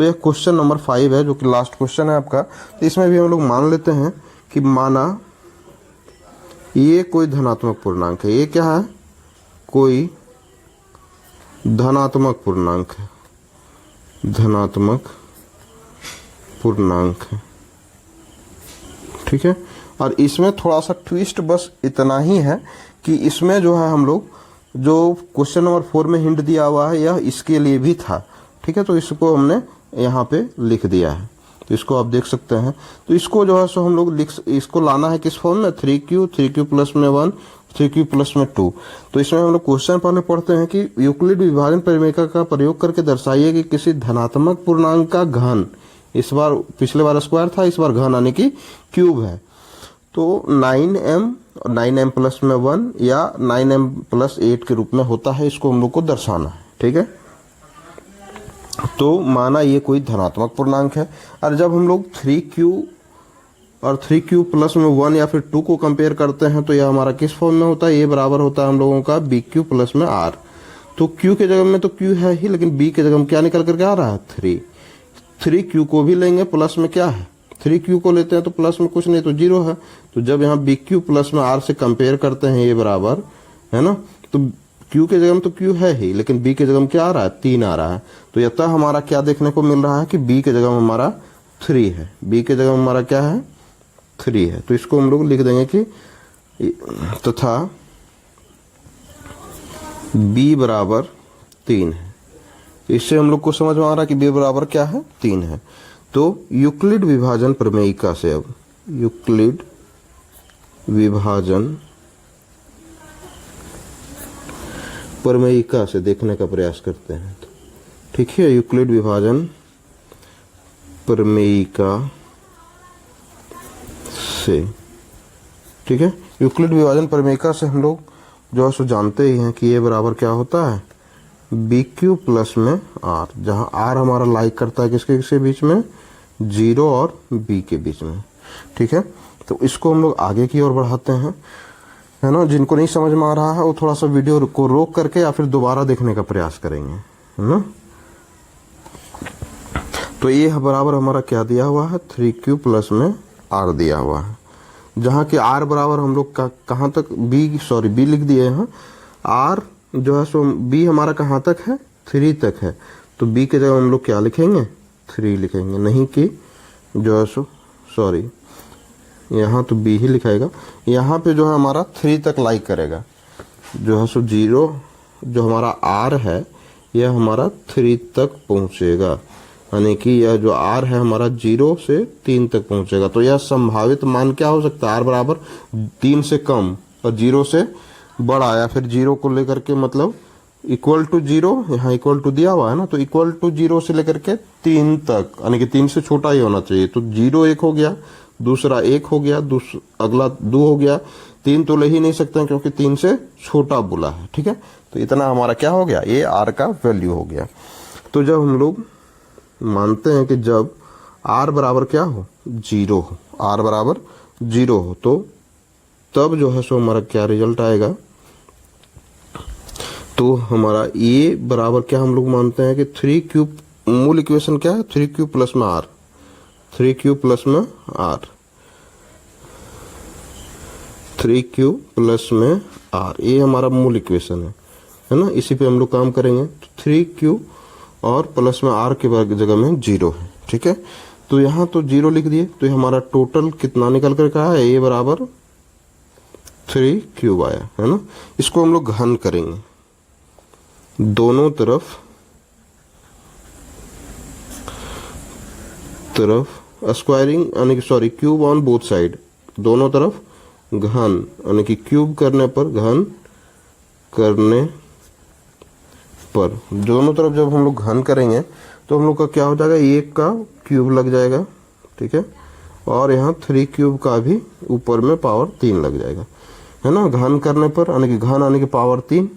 तो यह question number 5 है जो कि लास्ट क्वेश्चन है आपका। तो इसमें भी हम लोग मान लेते हैं कि माना ये कोई धनात्मक पूर्णांक है। ये क्या है? कोई धनात्मक पूर्णांक है, धनात्मक पूर्णांक है, ठीक है। और इसमें थोड़ा सा ट्विस्ट बस इतना ही है कि इसमें जो है हम लोग जो क्वेश्चन नंबर 4 में हिंट दिया हुआ है यह इसके लिए भी था, ठीक है। तो इसको हमने यहाँ पे लिख दिया है, तो इसको आप देख सकते हैं। तो इसको जो है सो हम लोग इसको लाना है किस फॉर्म में? 3q प्लस में 1, 3q प्लस में 2। तो इसमें हम लोग क्वेश्चन पहले पढ़ते हैं कि यूक्लिड विभाजन परिमेय का प्रयोग करके दर्शाइए कि किसी धनात्मक पूर्णांक का घन, इस बार पिछले बार स्क्वायर था, इस बार घन यानी कि क्यूब है। तो 9m और 9m प्लस में 1 या 9m प्लस 8 के रूप में होता है, इसको हम लोग को दर्शाना है, ठीक है। तो माना ये कोई धनात्मक पूर्णांक है और जब हम लोग 3q और 3q प्लस में 1 या फिर 2 को कंपेयर करते हैं तो यह हमारा किस फॉर्म में होता है? ये बराबर होता है हम लोगों का bq प्लस में r। तो q के जगह में तो q है ही, लेकिन b के जगह में क्या निकल करके आ रहा है? 3q को भी लेंगे, प्लस में क्या है? 3q को लेते हैं तो प्लस में कुछ नहीं तो 0 है। तो जब यहाँ bq प्लस में r से कंपेयर करते हैं ये बराबर है ना, तो q के जगह में तो q है ही, लेकिन b के जगह में क्या आ रहा है? 3 आ रहा है। तो यतः हमारा क्या देखने को मिल रहा है कि b के जगह में हमारा 3 है, b के जगह में हमारा क्या है? 3 है। तो इसको हम लोग लिख देंगे कि तथा b बराबर 3 है। इससे हम लोग को समझ में आ रहा है कि b बराबर क्या है? 3 है। तो यूक्लिड विभाजन प्रमेयिका से अब यूक्लिड विभाजन प्रमेयिका से देखने का प्रयास करते हैं, ठीक है। यूक्लिड विभाजन प्रमेयिका से, ठीक है। यूक्लिड विभाजन प्रमेयिका से हम लोग जो है सो जानते ही हैं कि ये बराबर क्या होता है? BQ प्लस में R, जहां R हमारा लाइक करता है किसके बीच में? 0 और B के बीच में, ठीक है। तो इसको हम लोग आगे की ओर बढ़ाते हैं, है ना। जिनको नहीं समझ में आ रहा है वो थोड़ा सा वीडियो को रोक करके या फिर दोबारा देखने का प्रयास करेंगे, है ना। तो ये बराबर हमारा क्या दिया हुआ है? 3q प्लस में R दिया हुआ है, जहाँ कि R बराबर हम लोग कहाँ तक B लिख दिए हैं। R जो है सो B हमारा कहाँ तक है? 3 तक है। तो B के जगह हम लोग क्या लिखेंगे? 3 लिखेंगे, नहीं कि जो है सो यहाँ तो B ही लिखाएगा। यहाँ पे जो है हमारा 3 तक लाइक करेगा, जो है सो 0 जो हमारा R है यह हमारा 3 तक पहुँचेगा, यानी कि यह जो R है हमारा 0 से 3 तक पहुँचेगा। तो यह संभावित मान क्या हो सकता है? R बराबर 3 से कम और 0 से बड़ा, या फिर 0 को लेकर के मतलब इक्वल टू 0, यहाँ इक्वल टू दिया हुआ है ना, तो इक्वल टू 0 से लेकर के 3 तक, यानी कि 3 से छोटा ही होना चाहिए। तो 0 एक हो गया, दूसरा 1 हो गया, अगला 2 हो गया, 3 तो ले ही नहीं सकते क्योंकि 3 से छोटा बोला है, ठीक है। तो इतना हमारा क्या हो गया? ये R का वैल्यू हो गया। तो जब हम लोग मानते हैं कि जब R बराबर क्या हो? 0 हो, R बराबर 0 हो, तो तब जो है सो हमारा क्या रिजल्ट आएगा? तो हमारा ये बराबर क्या हम लोग मानते हैं कि 3q, मूल इक्वेशन क्या है? 3q प्लस में R, 3q प्लस में R, 3q प्लस में R, ये हमारा मूल इक्वेशन है ना। इसी पे हम लोग काम करेंगे। तो 3q और प्लस में R के जगह में 0 है, ठीक है। तो यहाँ तो 0 लिख दिए, तो हमारा टोटल कितना निकल कर कहा है? ये बराबर 3q आया, है ना। इसको हम लोग घन करेंगे, दोनों तरफ स्क्वायरिंग, यानी कि क्यूब ऑन बोथ साइड, दोनों तरफ घन, यानी कि क्यूब करने पर, घन करने पर, दोनों तरफ जब हम लोग घन करेंगे तो हम लोग का क्या हो जाएगा? 1 का क्यूब लग जाएगा, ठीक है। और यहाँ 3 क्यूब का भी ऊपर में पावर 3 लग जाएगा, है ना। घन करने पर, यानी कि घन आने की पावर 3,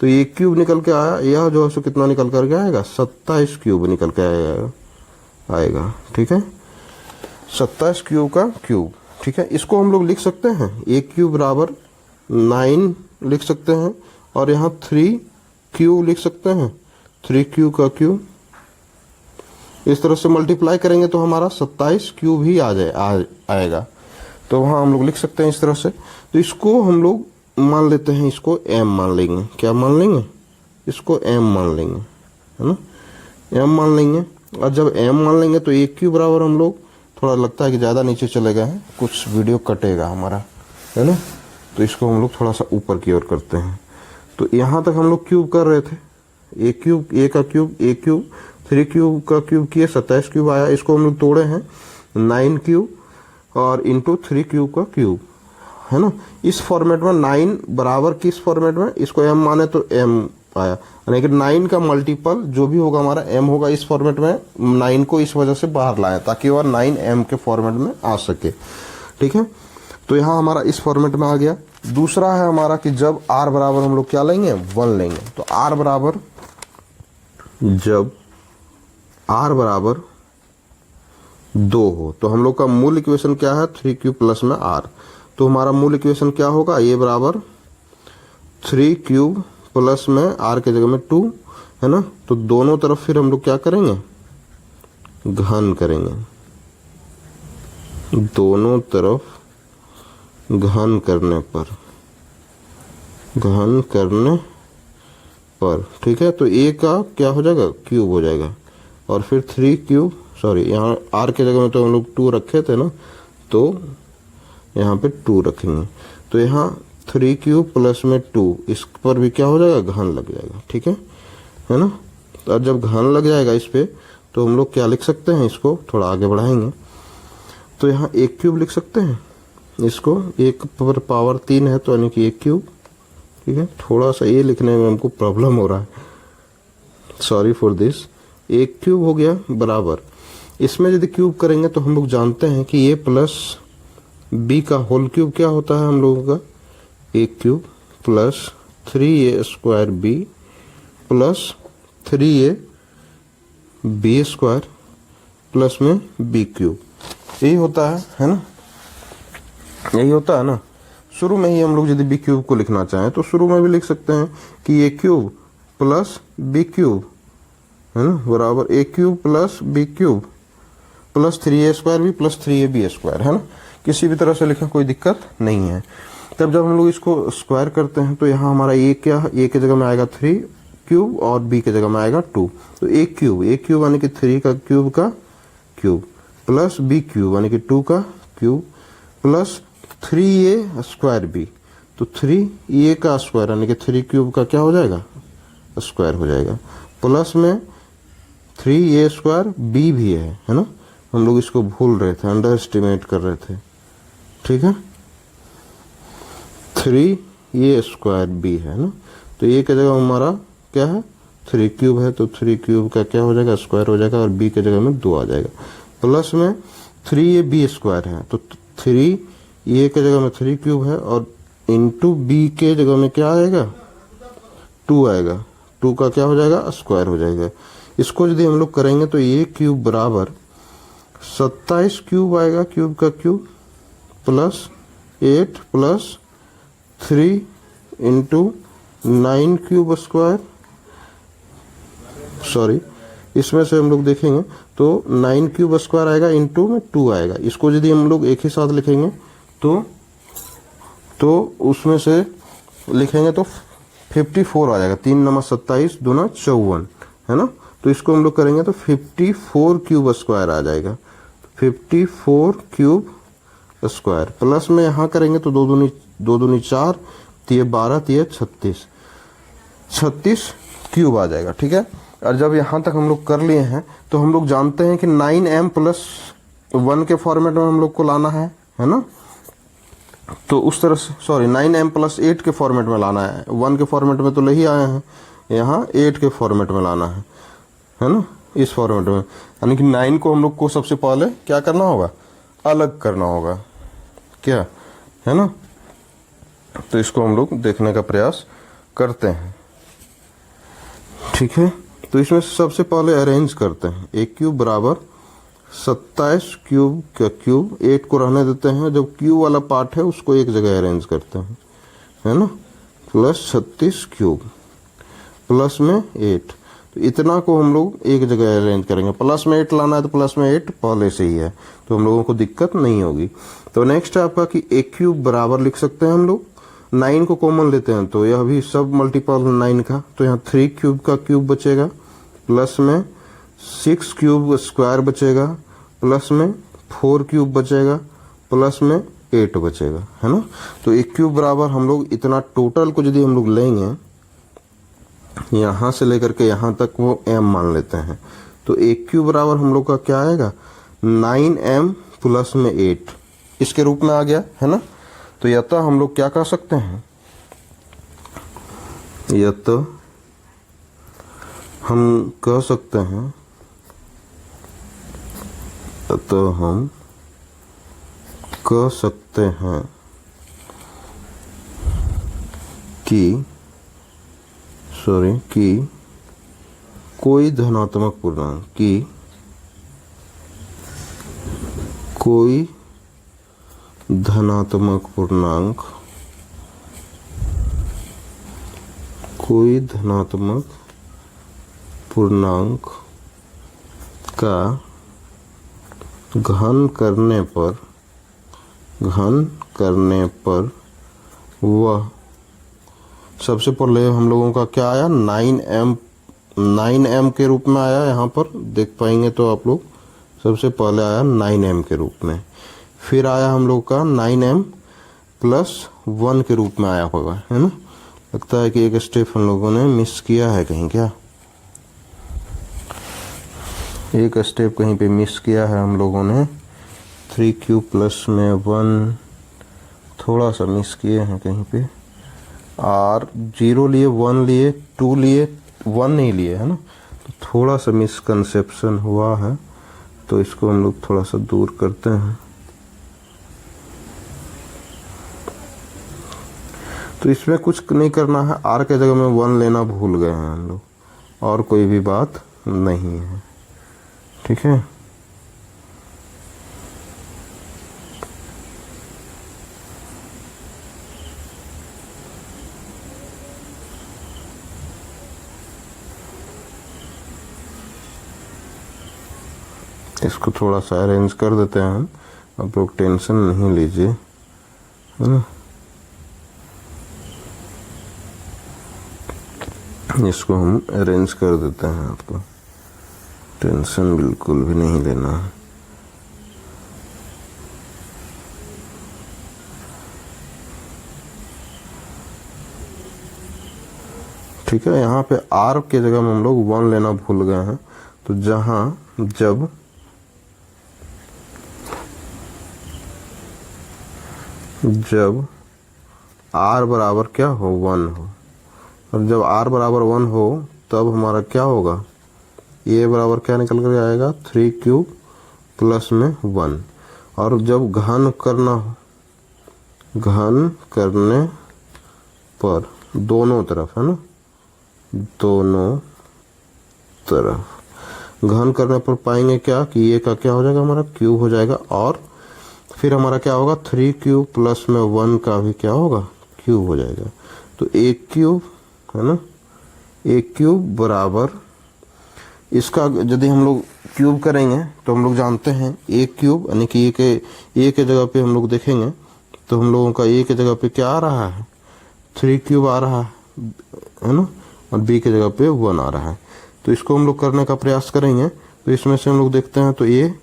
तो ये क्यूब निकल के आया। यह जो है सो कितना निकल करके आएगा? 27 क्यूब निकल के आएगा, ठीक है। 27 क्यूब का क्यूब, ठीक है। इसको हम लोग लिख सकते हैं, एक क्यूब बराबर 9 लिख सकते हैं, और यहाँ 3 क्यूब लिख सकते हैं, 3 क्यूब का क्यूब, इस तरह से मल्टीप्लाई करेंगे तो हमारा 27 क्यूब ही आएगा। तो वहाँ हम लोग लिख सकते हैं इस तरह से। तो इसको हम लोग मान लेते हैं, इसको m मान लेंगे। क्या मान लेंगे? इसको m मान लेंगे, है ना, m मान लेंगे। और जब m मान लेंगे तो a क्यूब बराबर, हम लोग थोड़ा लगता है कि ज़्यादा नीचे चले गए हैं, कुछ वीडियो कटेगा हमारा, है ना, तो इसको हम लोग थोड़ा सा ऊपर की ओर करते हैं। तो यहाँ तक हम लोग क्यूब कर रहे थे, a क्यूब, a का क्यूब, a क्यूब, 3 क्यूब का क्यूब किए 27 क्यूब आया। इसको हम लोग तोड़े हैं 9 क्यूब और इंटू 3 क्यूब का क्यूब, है ना। इस फॉर्मेट में 9 बराबर किस फॉर्मेट में, इसको m माने तो m आया, यानी कि 9 का मल्टीपल जो भी होगा हमारा m होगा। इस फॉर्मेट में 9 को इस वजह से बाहर लाएं ताकि वह 9m के फॉर्मेट में आ सके, ठीक है। तो यहाँ हमारा इस फॉर्मेट में आ गया। दूसरा है हमारा कि जब r बराबर हम लोग क्या लेंगे, 1 लेंगे। तो r बराबर, जब r बराबर 2 हो तो हम लोग का मूल इक्वेशन क्या है, 3 क्यूब प्लस में r। तो हमारा मूल इक्वेशन क्या होगा, ये बराबर 3 क्यूब प्लस में r के जगह में 2, है ना। तो दोनों तरफ फिर हम लोग क्या करेंगे, घन करेंगे, दोनों तरफ घन करने पर, ठीक है। तो a का क्या हो जाएगा, क्यूब हो जाएगा। और फिर 3 क्यूब, सॉरी यहाँ r के जगह में तो हम लोग 2 रखे थे ना, तो यहाँ पे 2 रखेंगे। तो यहाँ 3 क्यूब प्लस में 2, इस पर भी क्या हो जाएगा, घन लग जाएगा, ठीक है ना। तो जब घन लग जाएगा इस पे तो हम लोग क्या लिख सकते हैं, इसको थोड़ा आगे बढ़ाएंगे तो यहाँ 1 क्यूब लिख सकते हैं। इसको 1 पर पावर 3 है तो यानी कि 1 क्यूब, ठीक है। थोड़ा सा ये लिखने में हमको प्रॉब्लम हो रहा है, सॉरी फॉर दिस। 1 क्यूब हो गया बराबर, इसमें यदि क्यूब करेंगे तो हम लोग जानते हैं कि a प्लस b का होल क्यूब क्या होता है हम लोगों का, 1 cube plus 3a square b plus 3a b square plus में b क्यूब, यही होता है ना, यही होता है ना। शुरू में ही हम लोग यदि b क्यूब को लिखना चाहें तो शुरू में भी लिख सकते हैं कि a cube plus b cube, है ना, बराबर a cube plus b cube plus 3a square भी प्लस 3ab स्क्वायर, है ना। किसी भी तरह से लिखें, कोई दिक्कत नहीं है। तब जब हम लोग इसको स्क्वायर करते हैं तो यहाँ हमारा a क्या, a के जगह में आएगा 3 क्यूब और b के जगह में आएगा 2। तो a क्यूब यानी कि 3 का क्यूब प्लस b क्यूब यानी कि 2 का cube plus 3a square b, तो 3a का स्क्वायर यानी कि 3 क्यूब का क्या हो जाएगा, स्क्वायर हो जाएगा, प्लस में 3a स्क्वायर b भी है ना। हम लोग इसको भूल रहे थे, अंडर एस्टिमेट कर रहे थे, ठीक है। 3a स्क्वायर b है ना। तो a के जगह हमारा क्या है, 3 क्यूब है, तो 3 क्यूब का क्या हो जाएगा, स्क्वायर हो जाएगा, और b के जगह में 2 आ जाएगा। प्लस में 3ab स्क्वायर है, तो 3a के जगह में 3 क्यूब है और इंटू b के जगह में क्या आएगा, 2 आएगा, 2 का क्या हो जाएगा, स्क्वायर हो जाएगा। इसको यदि हम लोग करेंगे तो ये क्यूब बराबर 27 क्यूब आएगा, क्यूब का cube plus 8 plus 3 into 9 cube square, sorry इसमें से हम लोग देखेंगे तो 9 क्यूब स्क्वायर आएगा, इंटू में 2 आएगा। इसको यदि हम लोग एक ही साथ लिखेंगे तो उसमें से लिखेंगे तो 54 आ जाएगा, 3 नंबर 27 दूना 54, है ना। तो इसको हम लोग करेंगे तो 54 क्यूब स्क्वायर आ जाएगा, 54 क्यूब स्क्वायर प्लस में यहाँ करेंगे तो 2 दूनी 4, 12 36 क्यूब आ जाएगा, ठीक है। और जब यहाँ तक हम लोग कर लिए हैं तो हम लोग जानते हैं कि 9m प्लस 1 के फॉर्मेट में हम लोग को लाना है ना। तो उस तरह से, सॉरी 9m प्लस 8 के फॉर्मेट में लाना है, 1 के फॉर्मेट में तो ले ही आए हैं, यहाँ 8 के फॉर्मेट में लाना है ना, इस फॉर्मेट में। यानी कि 9 को हम लोग को सबसे पहले क्या करना होगा, अलग करना होगा, क्या है ना। तो इसको हम लोग देखने का प्रयास करते हैं, ठीक है। तो इसमें सबसे पहले अरेंज करते हैं, 1 क्यूब बराबर 27 क्यूब का क्यूब, 8 को रहने देते हैं, जब क्यूब वाला पार्ट है उसको एक जगह अरेंज करते हैं, है ना, प्लस 36 क्यूब प्लस में 8। तो इतना को हम लोग एक जगह अरेंज करेंगे। प्लस में 8 लाना है तो प्लस में 8 पहले से ही है, तो हम लोगों को दिक्कत नहीं होगी। तो नेक्स्ट है आपका कि ए क्यूब बराबर लिख सकते हैं हम लोग, 9 को कॉमन लेते हैं तो यह भी सब मल्टीपल 9 का, तो यहाँ 3 क्यूब का क्यूब बचेगा, प्लस में 6 क्यूब स्क्वायर बचेगा, प्लस में 4 क्यूब बचेगा, प्लस में 8 बचेगा, है ना। तो ए क्यूब बराबर हम लोग इतना टोटल को यदि हम लोग लेंगे यहां से लेकर के यहां तक वो m मान लेते हैं, तो ए क्यूब बराबर हम लोग का क्या आएगा 9m प्लस में 8 इसके रूप में आ गया, है ना। तो या तो हम लोग क्या कह सकते हैं, या तो हम कह सकते हैं, तो हम कह सकते हैं कि कोई धनात्मक पूर्णांक का घन करने पर वह सबसे पहले हम लोगों का क्या आया 9m के रूप में आया, यहाँ पर देख पाएंगे तो आप लोग सबसे पहले आया 9m के रूप में, फिर आया हम लोग का 9m प्लस 1 के रूप में आया होगा, है ना। लगता है कि एक स्टेप हम लोगों ने मिस किया है कहीं, क्या एक स्टेप कहीं पे मिस किया है हम लोगों ने, 3 क्यूब प्लस में 1 थोड़ा सा मिस किए हैं कहीं पे, और 0 लिए 1 लिए 2 लिए 1 नहीं लिए, है ना। तो थोड़ा सा मिसकंसेप्शन हुआ है, तो इसको हम लोग थोड़ा सा दूर करते हैं। तो इसमें कुछ नहीं करना है, आर के जगह में 1 लेना भूल गए हैं हम लोग, और कोई भी बात नहीं है, ठीक है। इसको थोड़ा सा अरेंज कर देते हैं हम, आप लोग टेंशन नहीं लीजिए, है ना। इसको हम अरेंज कर देते हैं, आपको टेंशन बिल्कुल भी नहीं लेना है। ठीक है, यहाँ पे आर के जगह में हम लोग 1 लेना भूल गए हैं, तो जब r बराबर क्या हो 1 हो, और जब r बराबर 1 हो तब हमारा क्या होगा, ये बराबर क्या निकल कर आएगा 3 क्यूब प्लस में 1, और जब घन करने पर दोनों तरफ, है ना, दोनों तरफ घन करने पर पाएंगे क्या कि ये का क्या हो जाएगा हमारा क्यूब हो जाएगा, और फिर हमारा क्या होगा 3 क्यूब प्लस में 1 का भी क्या होगा क्यूब हो जाएगा। तो एक क्यूब, है ना, एक क्यूब बराबर इसका यदि हम लोग क्यूब करेंगे तो हम लोग जानते हैं एक क्यूब यानी कि ए के जगह पे हम लोग देखेंगे तो हम लोगों का ए के जगह पे क्या आ रहा है 3 क्यूब आ रहा है ना, और बी के जगह पे 1 आ रहा है। तो इसको हम लोग करने का प्रयास करेंगे, तो इसमें से हम लोग देखते हैं तो ये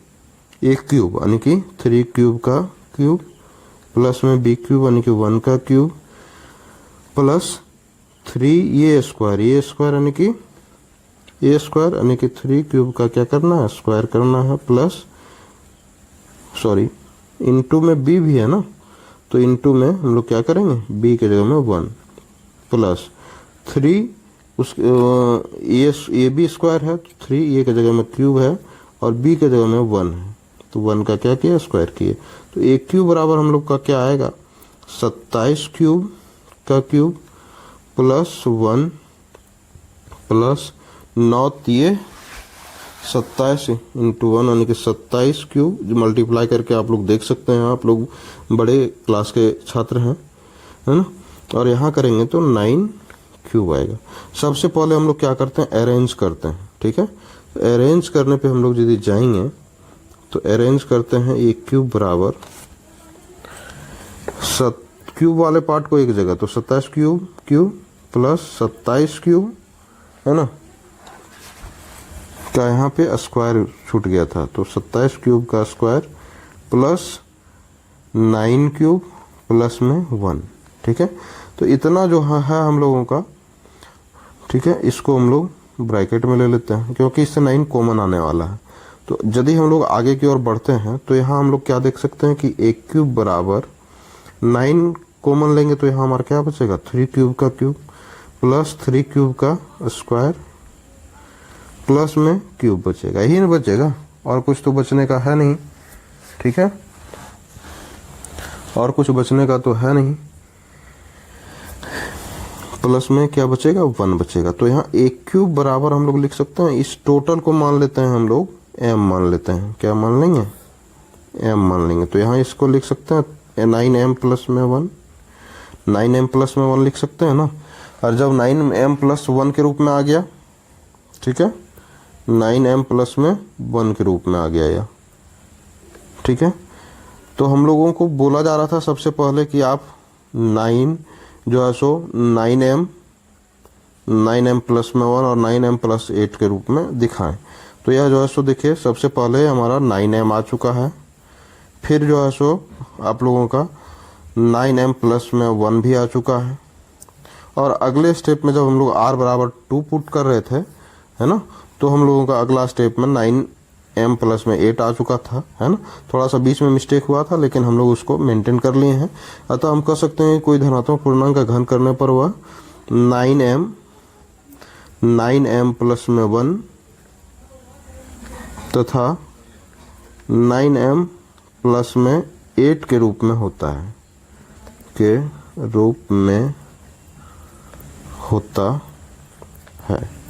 एक क्यूब यानी कि 3 क्यूब का क्यूब प्लस में बी क्यूब यानी कि 1 का क्यूब प्लस 3 ये स्क्वायर यानी कि ए स्क्वायर यानी कि 3 क्यूब का क्या करना है स्क्वायर करना है, प्लस सॉरी इनटू में बी भी है ना, तो इनटू में हम लोग क्या करेंगे बी के जगह में 1 प्लस 3 उस ए बी स्क्वायर है तो 3 ए के जगह में क्यूब है और बी के जगह में 1 है तो 1 का क्या किया स्क्वायर किए। तो एक क्यूब बराबर हम लोग का क्या आएगा 27 क्यूब का क्यूब प्लस 1 प्लस 9 ये 27 इंटू 1 यानी कि 27 क्यूब जो मल्टीप्लाई करके आप लोग देख सकते हैं, आप लोग बड़े क्लास के छात्र हैं, है ना। और यहाँ करेंगे तो 9 क्यूब आएगा। सबसे पहले हम लोग क्या करते हैं, अरेंज करते हैं, ठीक है। अरेंज करने पे हम लोग यदि जाएंगे तो अरेंज करते हैं ए क्यूब बराबर क्यूब वाले पार्ट को एक जगह, तो 27 क्यूब क्यूब प्लस 27 क्यूब, है ना, क्या यहाँ पे स्क्वायर छूट गया था, तो 27 क्यूब का स्क्वायर प्लस 9 क्यूब प्लस में 1, ठीक है। तो इतना जो है हम लोगों का, ठीक है, इसको हम लोग ब्रैकेट में ले लेते हैं क्योंकि इससे 9 कॉमन आने वाला है। तो यदि हम लोग आगे की ओर बढ़ते हैं तो यहाँ हम लोग क्या देख सकते हैं कि ए क्यूब बराबर 9 कॉमन लेंगे तो यहाँ हमारा क्या बचेगा, 3 क्यूब का क्यूब प्लस 3 क्यूब का स्क्वायर प्लस में क्यूब बचेगा, यही ना बचेगा, और कुछ तो बचने का है नहीं, ठीक है, और कुछ बचने का तो है नहीं। प्लस में क्या बचेगा, 1 बचेगा। तो यहाँ ए क्यूब बराबर हम लोग लिख सकते हैं, इस टोटल को मान लेते हैं हम लोग m मान लेते हैं, क्या मान लेंगे, m मान लेंगे। तो यहाँ इसको लिख सकते हैं 9m प्लस में 1, 9m प्लस में 1 लिख सकते हैं ना। और जब 9m प्लस 1 के रूप में आ गया, ठीक है, 9m प्लस में 1 के रूप में आ गया यह, ठीक है। तो हम लोगों को बोला जा रहा था सबसे पहले कि आप 9 जो है सो 9m प्लस में 1 और 9m प्लस 8 के रूप में दिखाएं। तो यह जो है सो देखिए, सबसे पहले हमारा 9m आ चुका है, फिर जो है सो आप लोगों का 9m प्लस में 1 भी आ चुका है, और अगले स्टेप में जब हम लोग r बराबर 2 पुट कर रहे थे, है ना, तो हम लोगों का अगला स्टेप में 9m प्लस में 8 आ चुका था, है ना। थोड़ा सा बीच में मिस्टेक हुआ था लेकिन हम लोग उसको मेंटेन कर लिए हैं। अतः हम कह सकते हैं कोई धनात्मक पूर्णांक का घन करने पर वह 9m प्लस में 1 तथा 9m प्लस में 8 के रूप में होता है, के रूप में होता है।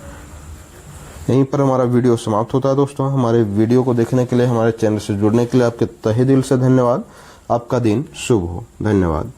यहीं पर हमारा वीडियो समाप्त होता है दोस्तों। हमारे वीडियो को देखने के लिए, हमारे चैनल से जुड़ने के लिए आपके तहे दिल से धन्यवाद। आपका दिन शुभ हो। धन्यवाद।